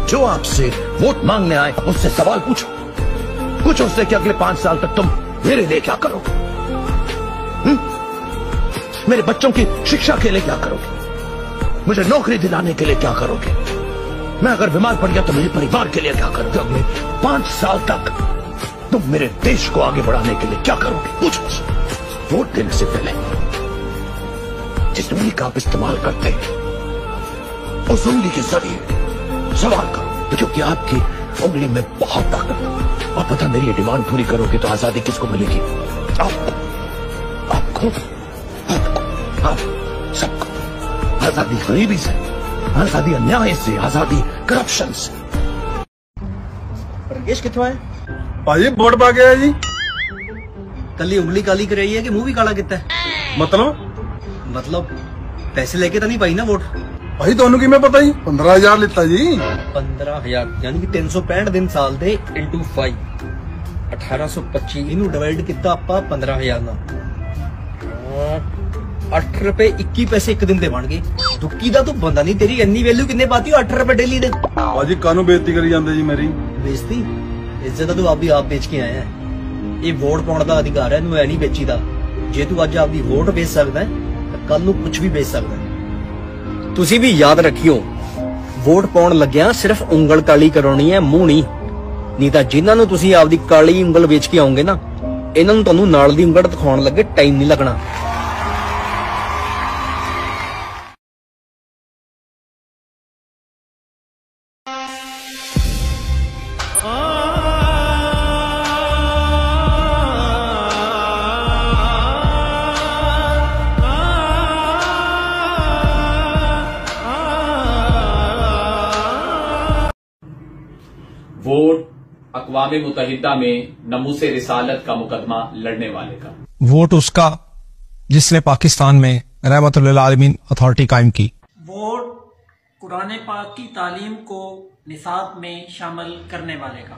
जो आपसे वोट मांगने आए उससे सवाल पूछो। पूछो उससे कि अगले 5 साल तक तुम मेरे लिए क्या करोगे? मेरे बच्चों की शिक्षा के लिए क्या करोगे? मुझे नौकरी दिलाने के लिए क्या करोगे? मैं अगर बीमार पड़ गया तो मेरे परिवार के लिए क्या करोगे? अगले 5 साल तक तुम मेरे देश को आगे बढ़ाने के लिए क्या करोगे? पूछो। वोट देने से पहले जिस उंगली का आप इस्तेमाल करते हैं उस उंगली के जरिए सवाल करो, क्योंकि आपकी उंगली में बहुत ताकत है। और पता मेरी ये डिमांड पूरी करोगे तो आजादी किसको मिलेगी? आपको, आपको, आपको, आप सबको। आजादी गरीबी से, आजादी अन्याय से, आजादी करप्शन से। रकेश कितों है भाजी? वोट पा गया जी। कली उंगली काली कर रही है कि मुंह भी काला किता है? मतलब पैसे लेके तो नहीं पाई ना वोट? भाई दोनों की मैं पता ही 15,000 लेता जी। 15,000 यानी कि 365 दिन साल दे इंटू 5 1825 इनू डिवाइड किता आपा 15,000 ना 8 रुपए 21 पैसे एक दिन दे बन गए। दुक्की दा तो बंदा नहीं, तेरी इन्नी वैल्यू किन्ने पाती हो 8 रुपए डेली दे? भाजी कानू बेइज्जती करी जाते जी मेरी। बेइज्जती? इज्जत तो आप बेच के आया है। ये वोट पाने का अधिकार है, इनू ऐ नहीं बेची दा। जे तू अज आपकी वोट बेच सकता है कल नू कुछ भी बेच सकता है। तुसी भी याद रखियो, वोट पाउण लग्या सिर्फ उंगल काली करानी है, मुंह नहीं तां जिन्हां नू तुसी आपदी काली उंगल बेच के आओगे ना, इन्हां नू तुहानू नाल दी उंगल दिखाउण लगे टाइम नहीं लगना। वोट अक़वाम मुत्तहिदा में नमूसे रिसालत का मुकदमा लड़ने वाले का। वोट उसका जिसने पाकिस्तान में रहमतुल्लिल आलमीन अथॉरिटी कायम की। वोट कुरान पाक की तालीम को निसाब में शामिल करने वाले का।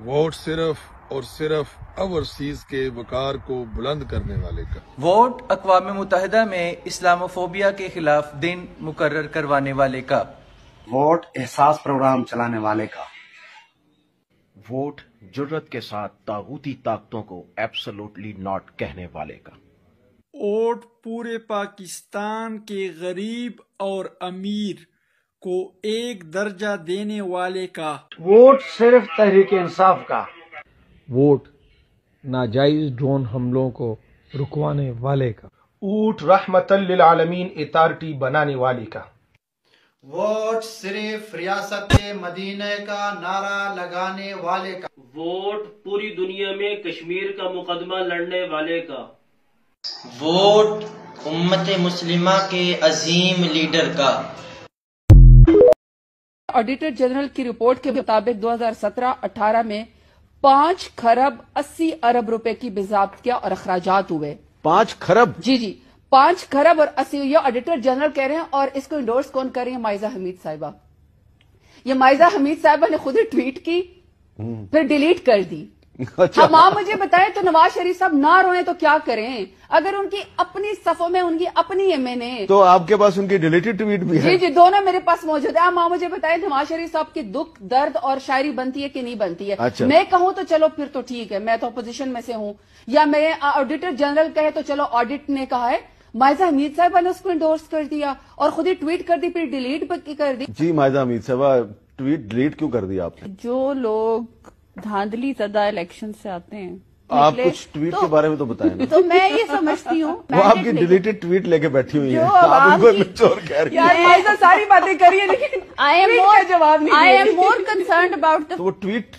वोट सिर्फ और सिर्फ ओवरसीज के वकार को बुलंद करने वाले का। वोट अक़वाम मुत्तहिदा में इस्लामोफोबिया के खिलाफ दिन मुकर्रर करवाने वाले का। वोट एहसास प्रोग्राम चलाने वाले का। वोट जुर्रत के साथ तागूती ताकतों को एब्सोल्युटली नॉट कहने वाले का। वोट पूरे पाकिस्तान के गरीब और अमीर को एक दर्जा देने वाले का। वोट सिर्फ तहरीक इंसाफ का। वोट नाजायज ड्रोन हमलों को रुकवाने वाले का। वोट रहमतल लिल आलमीन अथॉरिटी बनाने वाले का। वोट सिर्फ रियासत मदीने का नारा लगाने वाले का। वोट पूरी दुनिया में कश्मीर का मुकदमा लड़ने वाले का। वोट उम्मत मुस्लिमा के अजीम लीडर का। ऑडिटर जनरल की रिपोर्ट के मुताबिक 2017-18 में 5 खरब 80 अरब रुपए की बेज़ाब्तियां और अखराजात हुए। 5 खरब? जी 5 खरब और 80। ये ऑडिटर जनरल कह रहे हैं और इसको इंडोर्स कौन कर रही है? माइजा हमीद साहिबा। ये माइजा हमीद साहिबा ने खुद ही ट्वीट की फिर डिलीट कर दी। अच्छा। अब आप मुझे बताएं तो नवाज शरीफ साहब ना रोए तो क्या करें? अगर उनकी अपनी सफों में उनकी अपनी एमएनए, तो आपके पास उनकी डिलीटेड ट्वीट भी है? जी दोनों मेरे पास मौजूद है। आप मुझे बताएं नवाज शरीफ साहब की दुख दर्द और शायरी बनती है कि नहीं बनती है? अच्छा। मैं कहूं तो चलो फिर तो ठीक है, मैं तो अपोजिशन में से हूं, या मैं ऑडिटर जनरल कहे तो चलो ऑडिट ने कहा है। माइजा हमीद साहबा ने उसको इंडोर्स कर दिया और खुद ही ट्वीट कर दी, फिर डिलीट कर दी। जी माइजा हमीद साहबा ट्वीट डिलीट क्यों कर दी आपने? जो लोग धांधली ज़दा इलेक्शन से आते हैं, आप कुछ ट्वीट के बारे में तो बताएं ना। तो मैं ये समझती हूँ वो आपकी डिलीटेड ट्वीट लेके बैठी हुई है, आप उनको मिचोर कह रही हैं। माइजा सारी बातें करिए लेकिन I am more concerned about तो वो ट्वीट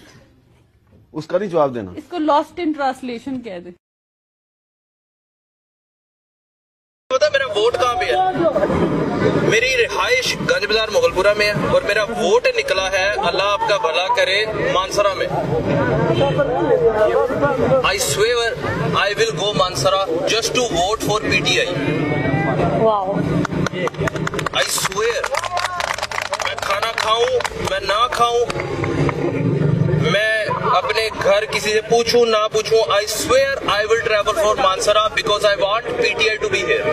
उसका नहीं जवाब देना, इसको लॉस्ट इन ट्रांसलेशन कह दे। पता मेरा वोट कहाँ पे है? मेरी रिहाइश गंज बाजार मुगलपुरा में है और मेरा वोट निकला है, अल्लाह आपका भला करे, मानसरा में। I swear I will go Mansehra just to vote for PTI. I swear, मैं खाना खाऊं मैं ना खाऊं, मैं अपने घर किसी से पूछूं ना पूछूं, I swear I will travel for Mansehra because I want PTI to be here.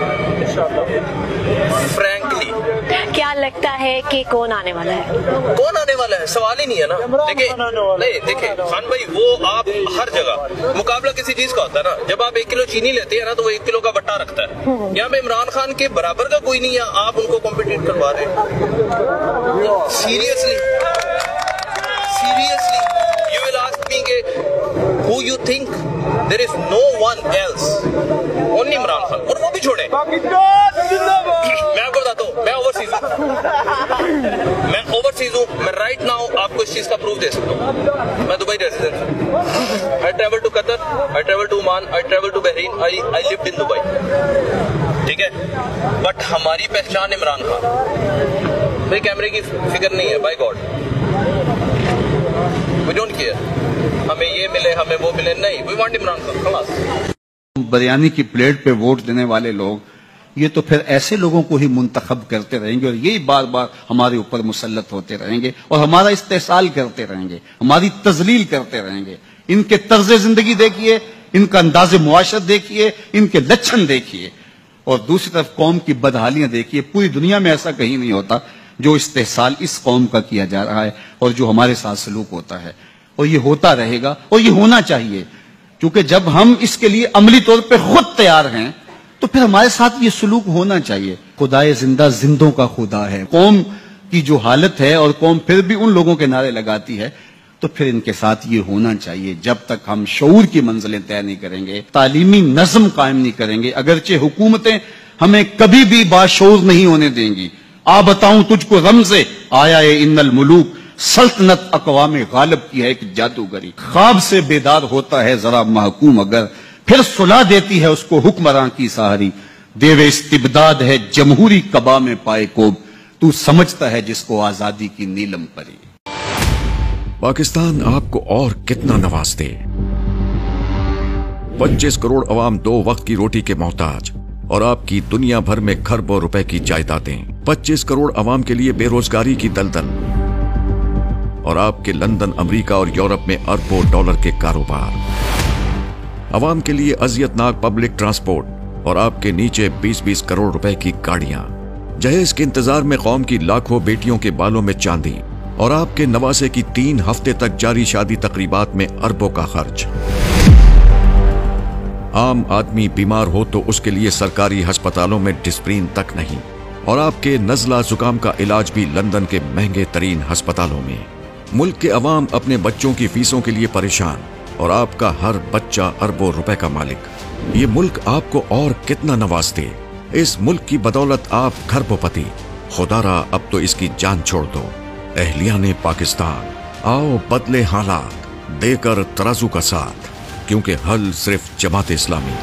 Frankly. क्या लगता है कि कौन आने वाला है? कौन आने वाला है सवाल ही नहीं है ना। देखिए नहीं, देखिए खान भाई, वो आप हर जगह मुकाबला किसी चीज का होता है ना। जब आप 1 किलो चीनी लेते हैं ना तो वो 1 किलो का बट्टा रखता है। यहाँ पे इमरान खान के बराबर का कोई नहीं है, आप उनको कॉम्पिटिट करवा रहे हैं। Seriously you will ask me के who you think there is no one else, only Imran Khan. और वो भी छोड़े, मैं आपको बताता हूँ, मैं ओवरसीज हूँ, मैं राइट नाउ आपको इस चीज का प्रूफ दे सकता हूँ। मैं दुबई रेजिडेंट हूँ, I travel to Qatar, I travel to Oman, I travel to Bahrain, I lived in Dubai, ठीक है। बट हमारी पहचान इमरान खान, भाई कैमरे की फिक्र नहीं है, by God we don't care, हमें ये मिले हमें वो मिले, नहीं, वी वांट इमरान खान, खलास। बिरयानी की प्लेट पे वोट देने वाले लोग ये तो फिर ऐसे लोगों को ही मुंतखब करते रहेंगे और यही बार बार हमारे ऊपर मुसल्लत होते रहेंगे और हमारा इस्तेसाल करते रहेंगे, हमारी तजलील करते रहेंगे। इनके तर्ज जिंदगी देखिए, इनका अंदाज मुआशरत देखिए, इनके लक्षण देखिए, और दूसरी तरफ कौम की बदहालियां देखिए। पूरी दुनिया में ऐसा कहीं नहीं होता जो इस्तेसाल इस कौम का किया जा रहा है और जो हमारे साथ सलूक होता है, और ये होता रहेगा और ये होना चाहिए, क्योंकि जब हम इसके लिए अमली तौर पे खुद तैयार हैं तो फिर हमारे साथ ये सलूक होना चाहिए। खुदाए जिंदा जिंदों का खुदा है। कौम की जो हालत है और कौम फिर भी उन लोगों के नारे लगाती है, तो फिर इनके साथ ये होना चाहिए। जब तक हम शऊर की मंजिलें तय नहीं करेंगे, तालीमी नज्म कायम नहीं करेंगे, अगरचे हुकूमतें हमें कभी भी बाशऊर नहीं होने देंगी। आ बताऊं तुझको रमज़े आया है इन्नल मुलूक, सल्तनत अक़वाम गालिब की है एक जादूगरी। ख्वाब से बेदार होता है जरा महकूम अगर, फिर सुला देती है उसको हुक्मरां की सहारी। देवे इस्तिबदाद है जमहूरी कबा में पाए कोब, तू समझता है जिसको आजादी की नीलम परी। पाकिस्तान आपको और कितना नवाज दे। 25 करोड़ अवाम 2 वक्त की रोटी के मोहताज और आपकी दुनिया भर में खरबों रुपए की जायदादें। 25 करोड़ अवाम के लिए बेरोजगारी की दलदल और आपके लंदन, अमेरिका और यूरोप में अरबों डॉलर के कारोबार। अवाम के लिए अजियतनाक पब्लिक ट्रांसपोर्ट और आपके नीचे 20-20 करोड़ रुपए की गाड़ियां। जहेज के इंतजार में कौम की लाखों बेटियों के बालों में चांदी और आपके नवासे की 3 हफ्ते तक जारी शादी तकरीबात में अरबों का खर्च। आम आदमी बीमार हो तो उसके लिए सरकारी अस्पतालों में डिस्प्रिन तक नहीं, और आपके नजला जुकाम का इलाज भी लंदन के महंगे तरीन अस्पतालों में। मुल्क के अवाम अपने बच्चों की फीसों के लिए परेशान और आपका हर बच्चा अरबों रुपए का मालिक। ये मुल्क आपको और कितना नवाज दे। इस मुल्क की बदौलत आप खरबोपति। खुदारा अब तो इसकी जान छोड़ दो। अहलियाने पाकिस्तान, आओ बदले हालात, देकर तराजू का साथ, क्योंकि हल सिर्फ जमात इस्लामी।